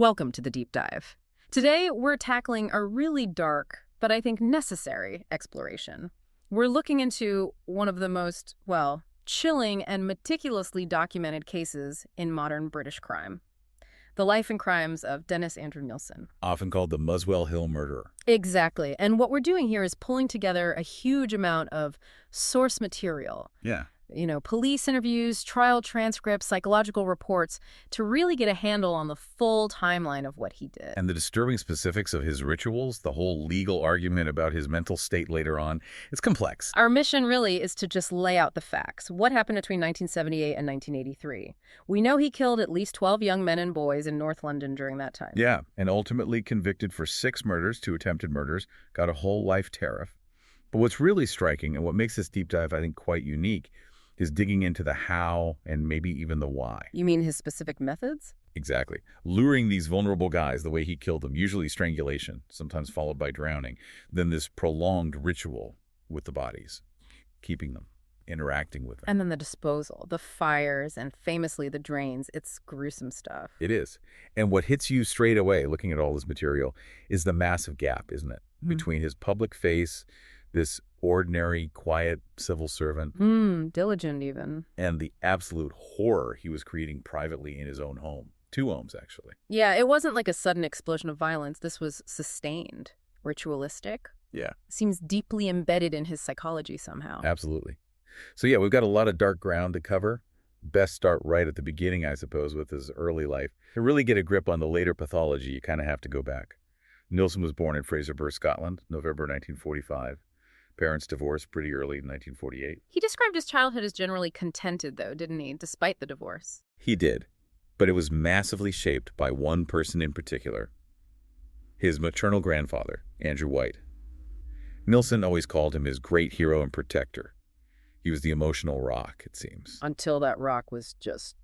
Welcome to the Deep Dive. Today, we're tackling a really dark, but I think necessary exploration. We're looking into one of the most, well, chilling and meticulously documented cases in modern British crime. The life and crimes of Dennis Andrew Nilsen. Often called the Muswell Hill murderer. Exactly. And what we're doing here is pulling together a huge amount of source material. Yeah. Police interviews, trial transcripts, psychological reports, to really get a handle on the full timeline of what he did. And the disturbing specifics of his rituals, the whole legal argument about his mental state later on, it's complex. Our mission really is to just lay out the facts. What happened between 1978 and 1983? We know he killed at least 12 young men and boys in North London during that time. Yeah, and ultimately convicted for 6 murders, 2 attempted murders, got a whole life tariff. But what's really striking, and what makes this deep dive, I think, quite unique, is digging into the how and maybe even the why. You mean his specific methods? Exactly. Luring these vulnerable guys the way he killed them, usually strangulation, sometimes followed by drowning, then this prolonged ritual with the bodies, keeping them, interacting with them. And then the disposal, the fires, and famously the drains. It's gruesome stuff. It is. And what hits you straight away, looking at all this material, is the massive gap, isn't it? Between his public face, this ordinary, quiet civil servant, Diligent even. and the absolute horror he was creating privately in his own home. 2 homes, actually. Yeah, it wasn't like a sudden explosion of violence. This was sustained, ritualistic. Yeah. Seems deeply embedded in his psychology somehow. Absolutely. So yeah, we've got a lot of dark ground to cover. Best start right at the beginning, I suppose, with his early life. To really get a grip on the later pathology, you kind of have to go back. Nilsen was born in Fraserburgh, Scotland, November 1945. Parents divorced pretty early in 1948. He described his childhood as generally contented, though, didn't he, despite the divorce? He did, but it was massively shaped by one person in particular, his maternal grandfather, Andrew White. Nilsen always called him his great hero and protector. He was the emotional rock, it seems. Until that rock was just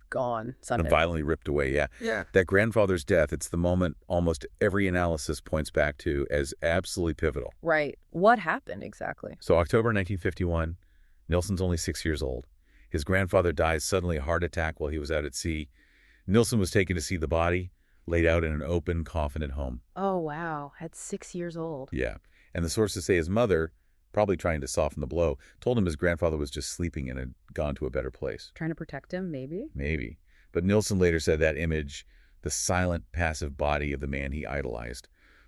gone. And violently ripped away, yeah. That grandfather's death, it's the moment almost every analysis points back to as absolutely pivotal. Right. What happened exactly? So October 1951, Nilsen's only 6 years old. His grandfather dies suddenly, a heart attack while he was out at sea. Nilsen was taken to see the body, laid out in an open coffin at home. Oh, wow. At 6 years old. Yeah. And the sources say his mother, probably trying to soften the blow, told him his grandfather was just sleeping and had gone to a better place. Trying to protect him, maybe? Maybe. But Nilsen later said that image, the silent, passive body of the man he idolized,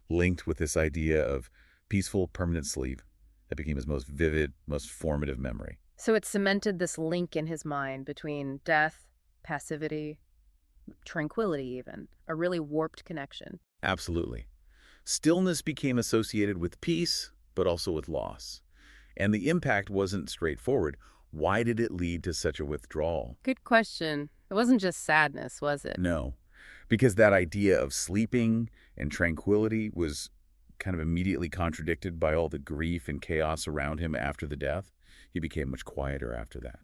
linked with this idea of peaceful, permanent sleep, that became his most vivid, most formative memory. So it cemented this link in his mind between death, passivity, tranquility even, a really warped connection. Absolutely. Stillness became associated with peace, but also with loss. And the impact wasn't straightforward. Why did it lead to such a withdrawal? Good question. It wasn't just sadness, was it? No, because that idea of sleeping and tranquility was kind of immediately contradicted by all the grief and chaos around him after the death. He became much quieter after that,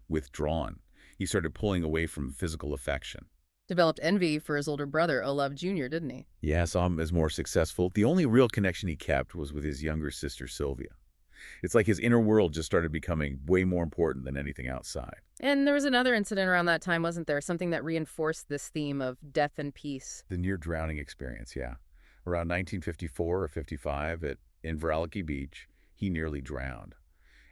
withdrawn. He started pulling away from physical affection. Developed envy for his older brother, Olav Jr., didn't he? Yeah, saw him as more successful. The only real connection he kept was with his younger sister, Sylvia. It's like his inner world just started becoming way more important than anything outside. And there was another incident around that time, wasn't there? Something that reinforced this theme of death and peace. The near-drowning experience, yeah. Around 1954 or 55 at Inveralky Beach, he nearly drowned.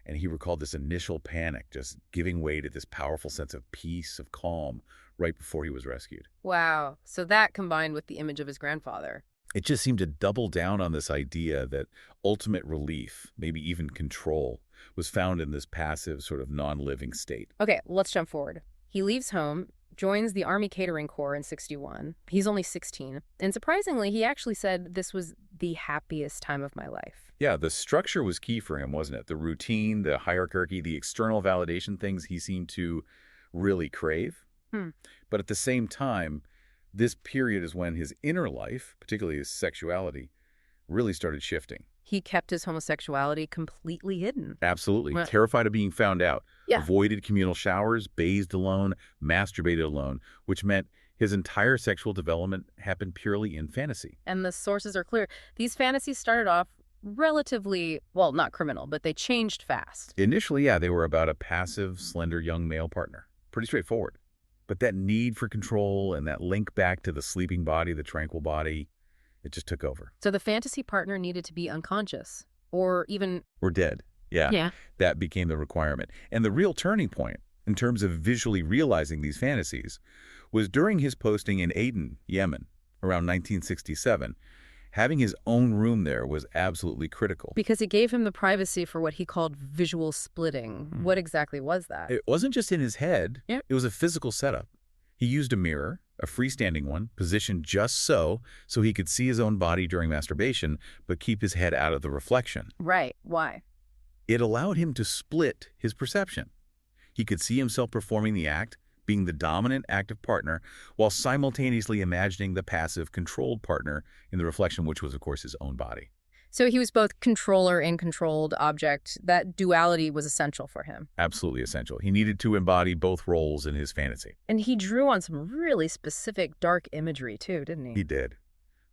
And he recalled this initial panic just giving way to this powerful sense of peace, of calm, right before he was rescued. Wow. So that combined with the image of his grandfather. It just seemed to double down on this idea that ultimate relief, maybe even control, was found in this passive sort of non-living state. Okay, let's jump forward. He leaves home, joins the Army Catering Corps in '61. He's only 16. And surprisingly, he actually said this was the happiest time of my life. Yeah, the structure was key for him, wasn't it? The routine, the hierarchy, the external validation things he seemed to really crave. But at the same time, this period is when his inner life, particularly his sexuality, really started shifting. He kept his homosexuality completely hidden. Absolutely. Well, terrified of being found out. Yeah. Avoided communal showers, bathed alone, masturbated alone, which meant his entire sexual development happened purely in fantasy. And the sources are clear. These fantasies started off relatively, well, not criminal, but they changed fast. Initially, yeah, they were about a passive, slender young male partner. Pretty straightforward. But that need for control and that link back to the sleeping body, the tranquil body, it just took over. So the fantasy partner needed to be unconscious or even... We're dead. Yeah, Yeah. that became the requirement. And the real turning point, in terms of visually realizing these fantasies, was during his posting in Aden, Yemen, around 1967. Having his own room there was absolutely critical. Because it gave him the privacy for what he called visual splitting. What exactly was that? It wasn't just in his head. Yeah. It was a physical setup. He used a mirror, a freestanding one, positioned just so he could see his own body during masturbation, but keep his head out of the reflection. Right. Why? It allowed him to split his perception. He could see himself performing the act, being the dominant active partner, while simultaneously imagining the passive controlled partner in the reflection, which was, of course, his own body. So he was both controller and controlled object. That duality was essential for him. Absolutely essential. He needed to embody both roles in his fantasy. And he drew on some really specific dark imagery, too, didn't he? He did.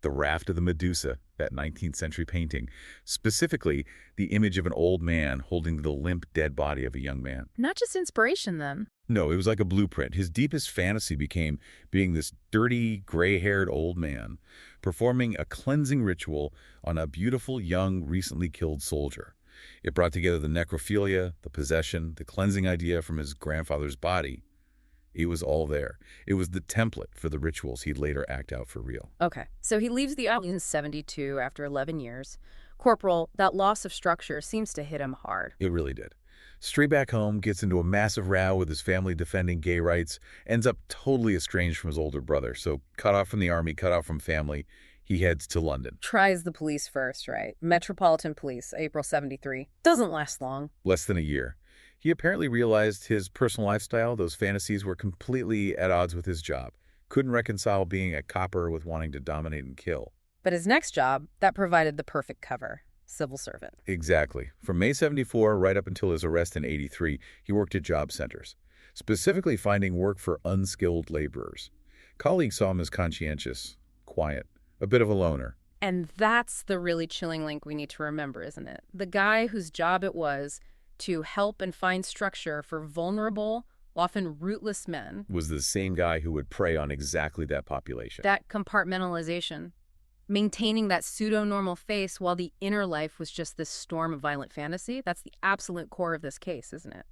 The Raft of the Medusa, that 19th century painting, specifically the image of an old man holding the limp, dead body of a young man. Not just inspiration, then. No, it was like a blueprint. His deepest fantasy became being this dirty, gray-haired old man performing a cleansing ritual on a beautiful, young, recently killed soldier. It brought together the necrophilia, the possession, the cleansing idea from his grandfather's body. It was all there. It was the template for the rituals he'd later act out for real. Okay, so he leaves the island in 72 after 11 years. Corporal, that loss of structure seems to hit him hard. It really did. Straight back home, gets into a massive row with his family defending gay rights, ends up totally estranged from his older brother. So cut off from the army, cut off from family, he heads to London. Tries the police first, right? Metropolitan Police, April 73. Doesn't last long. Less than a year. He apparently realized his personal lifestyle, those fantasies, were completely at odds with his job. Couldn't reconcile being a copper with wanting to dominate and kill. But his next job, that provided the perfect cover. Civil servant. Exactly. From May 74 right up until his arrest in 83, he worked at job centers, specifically finding work for unskilled laborers. Colleagues saw him as conscientious, quiet, a bit of a loner. And that's the really chilling link we need to remember, isn't it? The guy whose job it was to help and find structure for vulnerable, often rootless men. Was the same guy who would prey on exactly that population. That compartmentalization. Maintaining that pseudo-normal face while the inner life was just this storm of violent fantasy, that's the absolute core of this case, isn't it?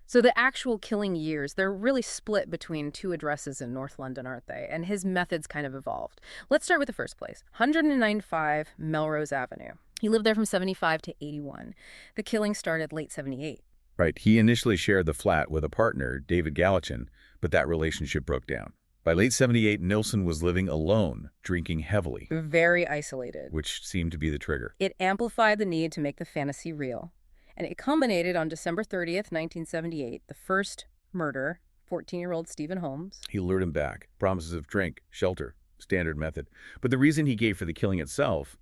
So the actual killing years, they're really split between two addresses in North London, aren't they? And his methods kind of evolved. Let's start with the first place, 195 Melrose Avenue. He lived there from 75 to 81. The killing started late 78. Right. He initially shared the flat with a partner, David Gallatin, but that relationship broke down. By late 78, Nilsen was living alone, drinking heavily. Very isolated. Which seemed to be the trigger. It amplified the need to make the fantasy real. And it culminated on December 30th, 1978, the first murder, 14-year-old Stephen Holmes. He lured him back. Promises of drink, shelter, standard method. But the reason he gave for the killing itself,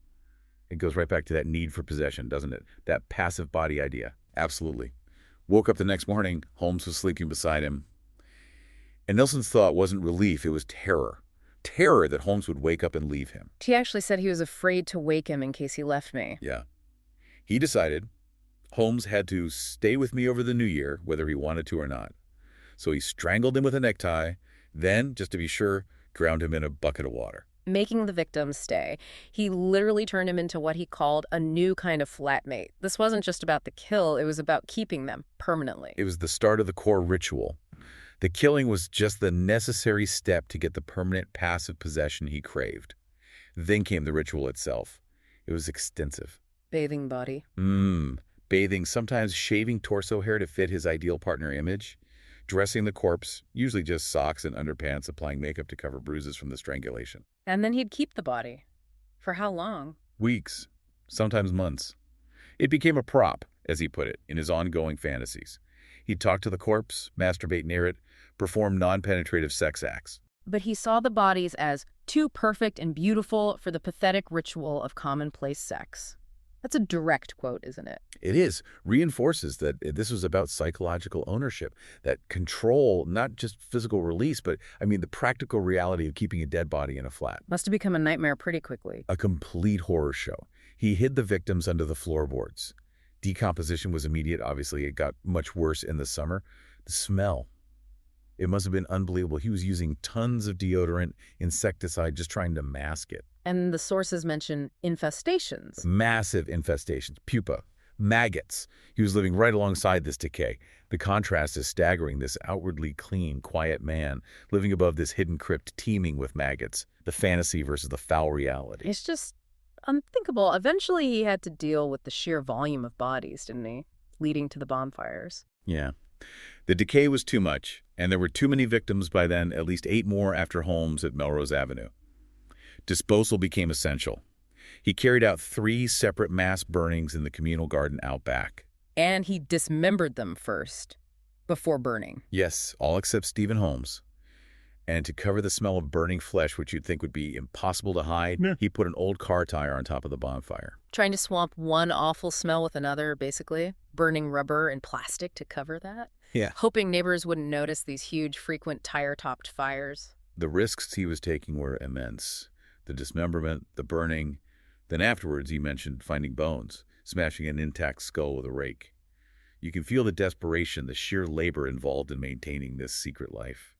it goes right back to that need for possession, doesn't it? That passive body idea. Absolutely. Woke up the next morning, Holmes was sleeping beside him. And Nilsen's thought wasn't relief, it was terror. Terror that Holmes would wake up and leave him. He actually said he was afraid to wake him in case he left me. Yeah. He decided Holmes had to stay with me over the new year, whether he wanted to or not. So he strangled him with a necktie, then, just to be sure, drowned him in a bucket of water. Making the victim stay. He literally turned him into what he called a new kind of flatmate. This wasn't just about the kill, it was about keeping them permanently. It was the start of the core ritual. The killing was just the necessary step to get the permanent passive possession he craved. Then came the ritual itself. It was extensive. Bathing body. Bathing, sometimes shaving torso hair to fit his ideal partner image. Dressing the corpse, usually just socks and underpants, applying makeup to cover bruises from the strangulation. And then he'd keep the body. For how long? Weeks, sometimes months. It became a prop, as he put it, in his ongoing fantasies. He'd talk to the corpse, masturbate near it, perform non-penetrative sex acts. But he saw the bodies as too perfect and beautiful for the pathetic ritual of commonplace sex. That's a direct quote, isn't it? It is. Reinforces that this was about psychological ownership, that control, not just physical release, but, the practical reality of keeping a dead body in a flat. Must have become a nightmare pretty quickly. A complete horror show. He hid the victims under the floorboards. Decomposition was immediate. Obviously, it got much worse in the summer. The smell. It must have been unbelievable. He was using tons of deodorant, insecticide, just trying to mask it. And the sources mention infestations. Massive infestations, pupa, maggots. He was living right alongside this decay. The contrast is staggering, this outwardly clean, quiet man living above this hidden crypt teeming with maggots, the fantasy versus the foul reality. It's just unthinkable. Eventually, he had to deal with the sheer volume of bodies, didn't he? Leading to the bonfires. Yeah. The decay was too much, and there were too many victims by then, at least 8 more after Holmes at Melrose Avenue. Disposal became essential. He carried out 3 separate mass burnings in the communal garden out back. And he dismembered them first, before burning. Yes, all except Stephen Holmes. And to cover the smell of burning flesh, which you'd think would be impossible to hide, he put an old car tire on top of the bonfire. Trying to swamp one awful smell with another, basically. Burning rubber and plastic to cover that. Yeah. Hoping neighbors wouldn't notice these huge, frequent tire-topped fires. The risks he was taking were immense. The dismemberment, the burning. Then afterwards, he mentioned finding bones, smashing an intact skull with a rake. You can feel the desperation, the sheer labor involved in maintaining this secret life.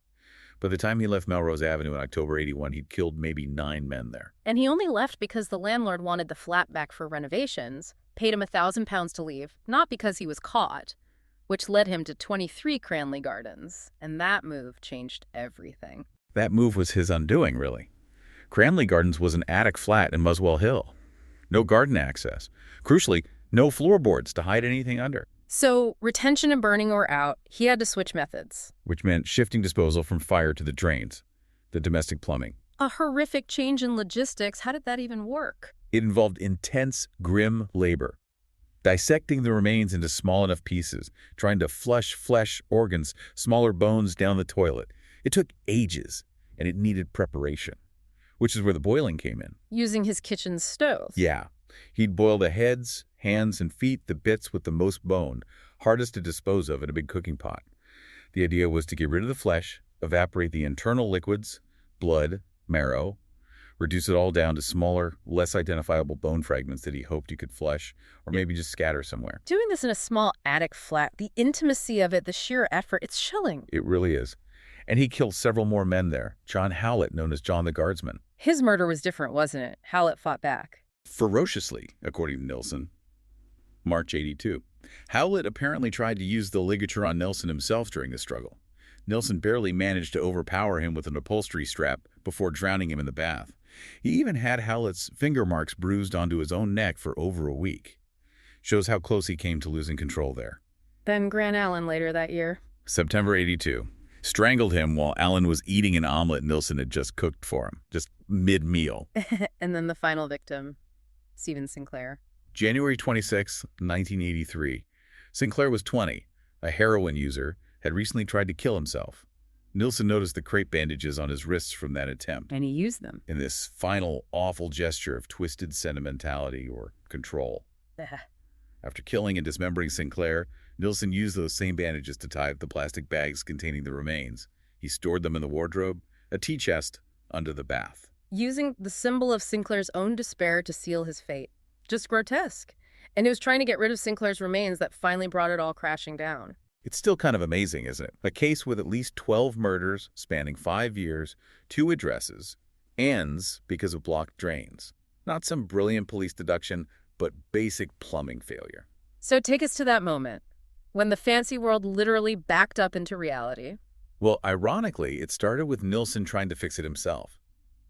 By the time he left Melrose Avenue in October '81, he'd killed maybe 9 men there. And he only left because the landlord wanted the flat back for renovations, paid him £1,000 to leave, not because he was caught, which led him to 23 Cranley Gardens. And that move changed everything. That move was his undoing, really. Cranley Gardens was an attic flat in Muswell Hill. No garden access. Crucially, no floorboards to hide anything under. So retention and burning were out. He had to switch methods. Which meant shifting disposal from fire to the drains, the domestic plumbing. A horrific change in logistics. How did that even work? It involved intense, grim labor. Dissecting the remains into small enough pieces, trying to flush flesh, organs, smaller bones down the toilet. It took ages, and it needed preparation, which is where the boiling came in. Using his kitchen stove. Yeah. He'd boil the heads, hands, and feet, the bits with the most bone, hardest to dispose of in a big cooking pot. The idea was to get rid of the flesh, evaporate the internal liquids, blood, marrow, reduce it all down to smaller, less identifiable bone fragments that he hoped he could flush or maybe just scatter somewhere. Doing this in a small attic flat, the intimacy of it, the sheer effort, it's chilling. It really is. And he killed several more men there. John Howlett, known as John the Guardsman. His murder was different, wasn't it? Howlett fought back. Ferociously, according to Nilsen. March '82. Howlett apparently tried to use the ligature on Nilsen himself during the struggle. Nilsen barely managed to overpower him with an upholstery strap before drowning him in the bath. He even had Howlett's finger marks bruised onto his own neck for over a week. Shows how close he came to losing control there. Then Grant Allen later that year. September '82. Strangled him while Allen was eating an omelet Nilsen had just cooked for him, just mid-meal. And then the final victim, Stephen Sinclair. January 26, 1983. Sinclair was 20, a heroin user, had recently tried to kill himself. Nilsen noticed the crepe bandages on his wrists from that attempt. And he used them. In this final, awful gesture of twisted sentimentality or control. After killing and dismembering Sinclair, Nilsen used those same bandages to tie up the plastic bags containing the remains. He stored them in the wardrobe, a tea chest, under the bath. Using the symbol of Sinclair's own despair to seal his fate. Just grotesque. And it was trying to get rid of Sinclair's remains that finally brought it all crashing down. It's still kind of amazing, isn't it? A case with at least 12 murders spanning 5 years, 2 addresses, ends because of blocked drains. Not some brilliant police deduction, but basic plumbing failure. So take us to that moment, when the fancy world literally backed up into reality. Well, ironically, it started with Nilsen trying to fix it himself.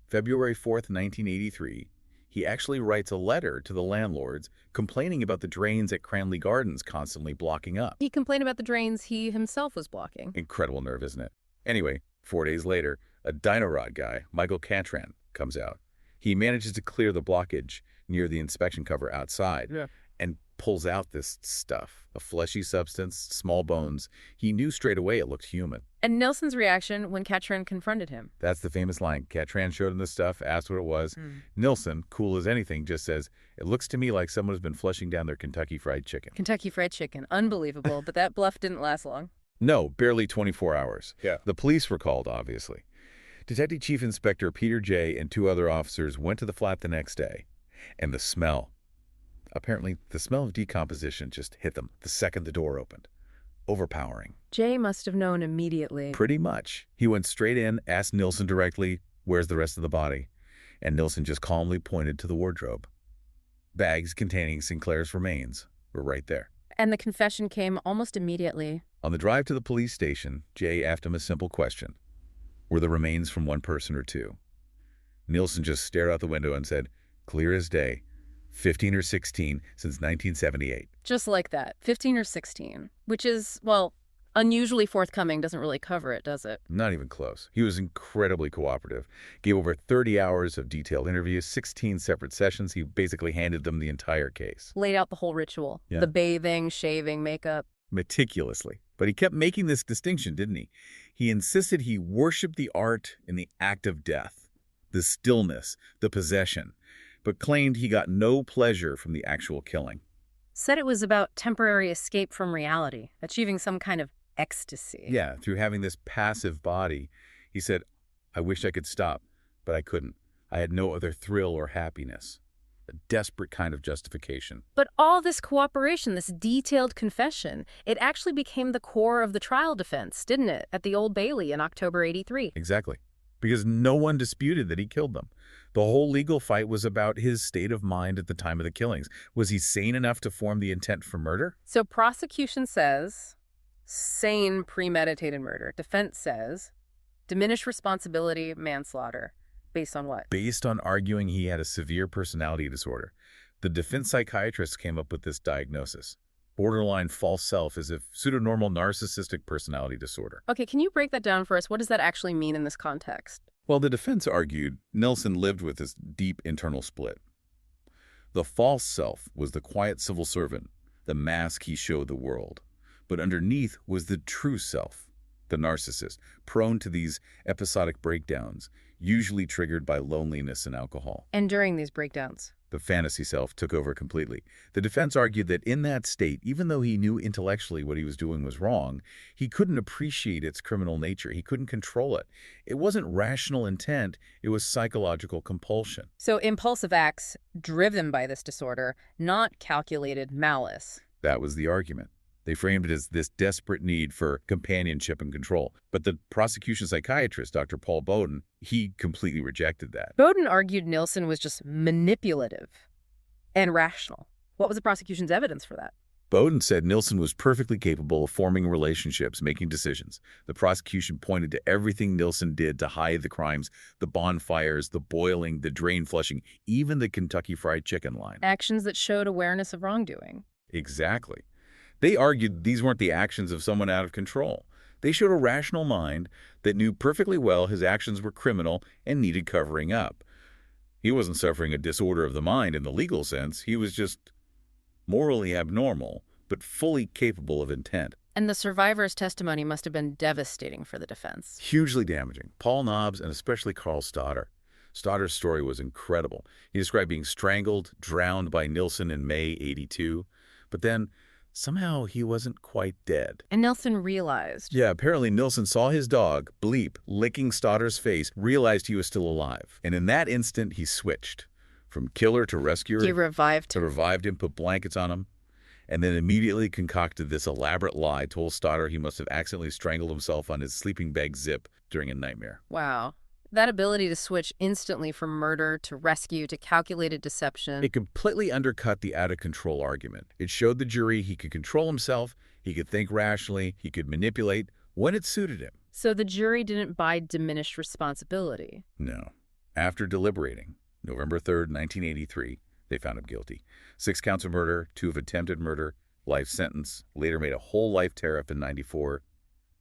February 4th, 1983, he actually writes a letter to the landlords complaining about the drains at Cranley Gardens constantly blocking up. He complained about the drains he himself was blocking. Incredible nerve, isn't it? Anyway, 4 days later, a dino rod guy, Michael Catran, comes out. He manages to clear the blockage near the inspection cover outside and pulls out this stuff, a fleshy substance, small bones. He knew straight away it looked human. And Nilsen's reaction when Catran confronted him. That's the famous line. Catran showed him the stuff, asked what it was. Nilsen, cool as anything, just says, "It looks to me like someone has been flushing down their Kentucky Fried Chicken." Kentucky Fried Chicken. Unbelievable, but that bluff didn't last long. No, barely 24 hours. The police were called, obviously. Detective Chief Inspector Peter J. and 2 other officers went to the flat the next day. And the smell. Apparently, the smell of decomposition just hit them the second the door opened. overpowering. Jay must have known immediately. Pretty much. He went straight in, asked Nilsen directly, "Where's the rest of the body?" And Nilsen just calmly pointed to the wardrobe. Bags containing Sinclair's remains were right there. And the confession came almost immediately. On the drive to the police station, Jay asked him a simple question. Were the remains from one person or two? Nilsen just stared out the window and said, clear as day, 15 or 16 since 1978. Just like that, 15 or 16, which is, well, unusually forthcoming. Doesn't really cover it, does it? Not even close. He was incredibly cooperative. Gave over 30 hours of detailed interviews, 16 separate sessions. He basically handed them the entire case. Laid out the whole ritual. Yeah. The bathing, shaving, makeup. Meticulously. But he kept making this distinction, didn't he? He insisted he worshipped the art in the act of death, the stillness, the possession, but claimed he got no pleasure from the actual killing. Said it was about temporary escape from reality, achieving some kind of ecstasy. Yeah, through having this passive body, he said, I wish I could stop, but I couldn't. I had no other thrill or happiness. A desperate kind of justification. But all this cooperation, this detailed confession, it actually became the core of the trial defense, didn't it, at the Old Bailey in October '83? Exactly. Because no one disputed that he killed them. The whole legal fight was about his state of mind at the time of the killings. Was he sane enough to form the intent for murder? So prosecution says sane premeditated murder. Defense says diminished responsibility manslaughter. Based on what? Based on arguing he had a severe personality disorder. The defense psychiatrist came up with this diagnosis. Borderline false self is a pseudonormal narcissistic personality disorder. Okay, can you break that down for us? What does that actually mean in this context? Well, the defense argued Nilsen lived with this deep internal split. The false self was the quiet civil servant, the mask he showed the world. But underneath was the true self, the narcissist, prone to these episodic breakdowns, usually triggered by loneliness and alcohol. And during these breakdowns? The fantasy self took over completely. The defense argued that in that state, even though he knew intellectually what he was doing was wrong, he couldn't appreciate its criminal nature. He couldn't control it. It wasn't rational intent. It was psychological compulsion. So impulsive acts driven by this disorder, not calculated malice. That was the argument. They framed it as this desperate need for companionship and control. But the prosecution psychiatrist, Dr. Paul Bowden, he completely rejected that. Bowden argued Nilsen was just manipulative and rational. What was the prosecution's evidence for that? Bowden said Nilsen was perfectly capable of forming relationships, making decisions. The prosecution pointed to everything Nilsen did to hide the crimes, the bonfires, the boiling, the drain flushing, even the Kentucky Fried Chicken line. Actions that showed awareness of wrongdoing. Exactly. They argued these weren't the actions of someone out of control. They showed a rational mind that knew perfectly well his actions were criminal and needed covering up. He wasn't suffering a disorder of the mind in the legal sense. He was just morally abnormal, but fully capable of intent. And the survivor's testimony must have been devastating for the defense. Hugely damaging. Paul Nobbs and especially Carl Stoddard. Stoddar's story was incredible. He described being strangled, drowned by Nilsen in May '82, but then somehow he wasn't quite dead. And Nilsen realized. Yeah, apparently Nilsen saw his dog, Bleep, licking Stoddar's face, realized he was still alive. And in that instant, he switched. From killer to rescuer. He revived him. Revived him, put blankets on him, and then immediately concocted this elaborate lie, told Stoddard he must have accidentally strangled himself on his sleeping bag zip during a nightmare. Wow. That ability to switch instantly from murder to rescue to calculated deception. It completely undercut the out-of-control argument. It showed the jury he could control himself, he could think rationally, he could manipulate when it suited him. So the jury didn't buy diminished responsibility. No. After deliberating, November 3rd, 1983, they found him guilty. 6 counts of murder, 2 of attempted murder, life sentence, later made a whole life tariff in '94,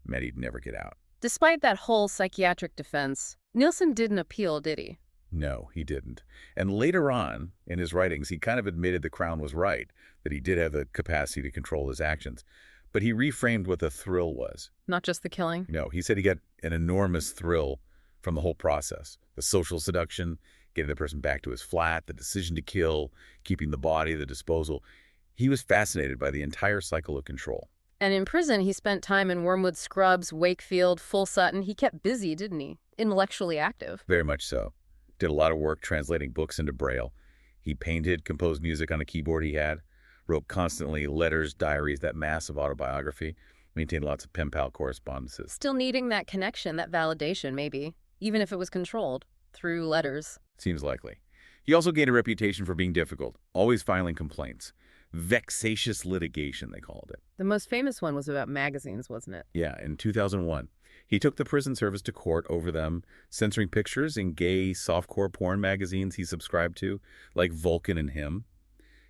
meant he'd never get out. Despite that whole psychiatric defense, Nilsen didn't appeal, did he? No, he didn't. And later on, in his writings, he kind of admitted the Crown was right, that he did have the capacity to control his actions. But he reframed what the thrill was. Not just the killing? No, he said he got an enormous thrill from the whole process. The social seduction, getting the person back to his flat, the decision to kill, keeping the body, the disposal. He was fascinated by the entire cycle of control. And in prison, he spent time in Wormwood Scrubs, Wakefield, Full Sutton. He kept busy, didn't he? Intellectually active. Very much so. Did a lot of work translating books into Braille. He painted, composed music on a keyboard he had, wrote constantly letters, diaries, that massive autobiography. Maintained lots of pen pal correspondences. Still needing that connection, that validation, maybe, even if it was controlled through letters. Seems likely. He also gained a reputation for being difficult, always filing complaints. Vexatious litigation, they called it. The most famous one was about magazines, wasn't it? Yeah, in 2001. He took the prison service to court over them, censoring pictures in gay softcore porn magazines he subscribed to, like Vulcan and Him.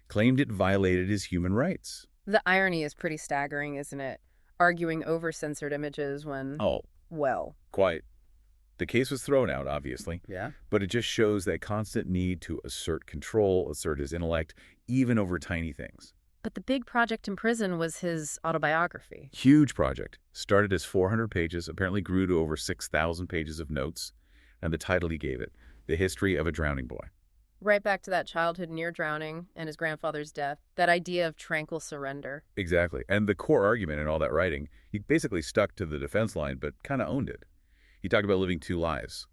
Claimed it violated his human rights. The irony is pretty staggering, isn't it? Arguing over censored images when, Oh, well. quite. The case was thrown out, obviously, Yeah. but it just shows that constant need to assert control, assert his intellect, even over tiny things. But the big project in prison was his autobiography. Huge project. Started as 400 pages, apparently grew to over 6,000 pages of notes, and the title he gave it, The History of a Drowning Boy. Right back to that childhood near drowning and his grandfather's death, that idea of tranquil surrender. Exactly. And the core argument in all that writing, he basically stuck to the defense line, but kind of owned it. He talked about living two lives.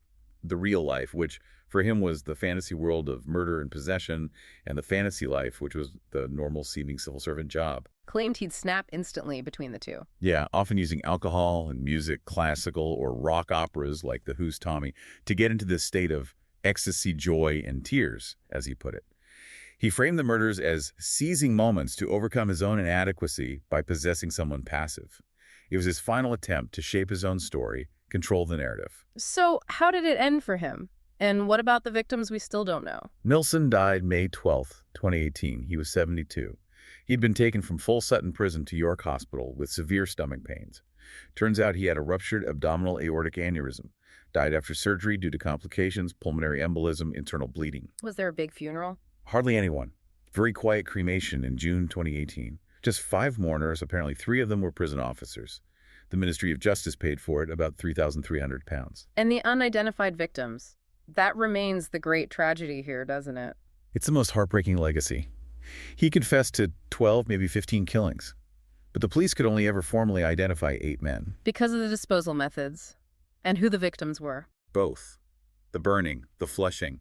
The real life, which for him was the fantasy world of murder and possession, and the fantasy life, which was the normal-seeming civil servant job. Claimed he'd snap instantly between the two. Yeah, often using alcohol and music, classical or rock operas like The Who's Tommy, to get into this state of ecstasy, joy, and tears, as he put it. He framed the murders as seizing moments to overcome his own inadequacy by possessing someone passive. It was his final attempt to shape his own story, control the narrative. So how did it end for him? And what about the victims we still don't know? Nilsen died May 12, 2018. He was 72. He'd been taken from Full Sutton Prison to York Hospital with severe stomach pains. Turns out he had a ruptured abdominal aortic aneurysm. Died after surgery due to complications, pulmonary embolism, internal bleeding. Was there a big funeral? Hardly anyone. Very quiet cremation in June 2018. Just 5 mourners, apparently 3 of them were prison officers. The Ministry of Justice paid for it, about £3,300. And the unidentified victims. That remains the great tragedy here, doesn't it? It's the most heartbreaking legacy. He confessed to 12, maybe 15 killings. But the police could only ever formally identify 8 men. Because of the disposal methods. And who the victims were. Both. The burning, the flushing.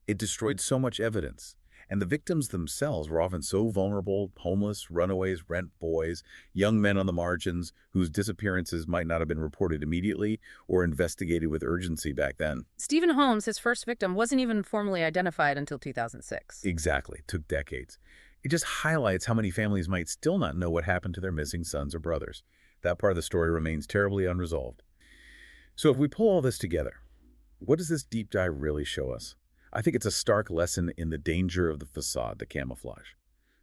It destroyed so much evidence. And the victims themselves were often so vulnerable, homeless, runaways, rent boys, young men on the margins whose disappearances might not have been reported immediately or investigated with urgency back then. Stephen Holmes, his first victim, wasn't even formally identified until 2006. Exactly. It took decades. It just highlights how many families might still not know what happened to their missing sons or brothers. That part of the story remains terribly unresolved. So if we pull all this together, what does this deep dive really show us? I think it's a stark lesson in the danger of the facade, the camouflage.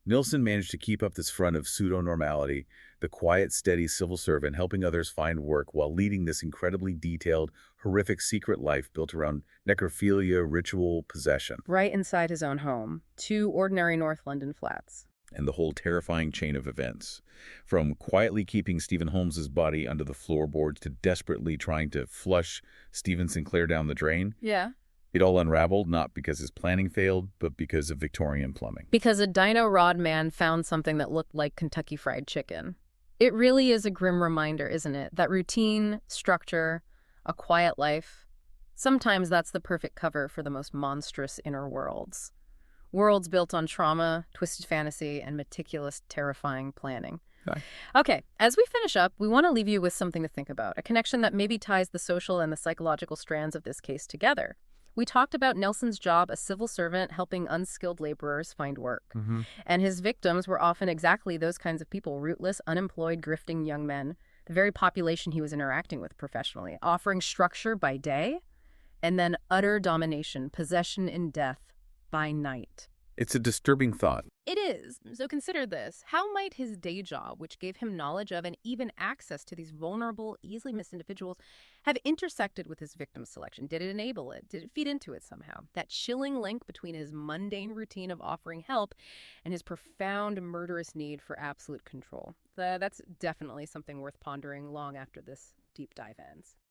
Nilsen managed to keep up this front of pseudo-normality, the quiet, steady civil servant helping others find work while leading this incredibly detailed, horrific secret life built around necrophilia, ritual, possession. Right inside his own home. 2 ordinary North London flats. And the whole terrifying chain of events, from quietly keeping Stephen Holmes's body under the floorboards to desperately trying to flush Stephen Sinclair down the drain. Yeah. It all unraveled, not because his planning failed, but because of Victorian plumbing. Because a dino rod man found something that looked like Kentucky Fried Chicken. It really is a grim reminder, isn't it? That routine, structure, a quiet life, sometimes that's the perfect cover for the most monstrous inner worlds. Worlds built on trauma, twisted fantasy, and meticulous, terrifying planning. Hi. Okay, as we finish up, we want to leave you with something to think about, a connection that maybe ties the social and the psychological strands of this case together. We talked about Nilsen's job as civil servant helping unskilled laborers find work. And his victims were often exactly those kinds of people, rootless, unemployed, grifting young men, the very population he was interacting with professionally, offering structure by day and then utter domination, possession and death by night. It's a disturbing thought. It is. So consider this. How might his day job, which gave him knowledge of and even access to these vulnerable, easily missed individuals, have intersected with his victim selection? Did it enable it? Did it feed into it somehow? That chilling link between his mundane routine of offering help and his profound murderous need for absolute control. That's definitely something worth pondering long after this deep dive ends.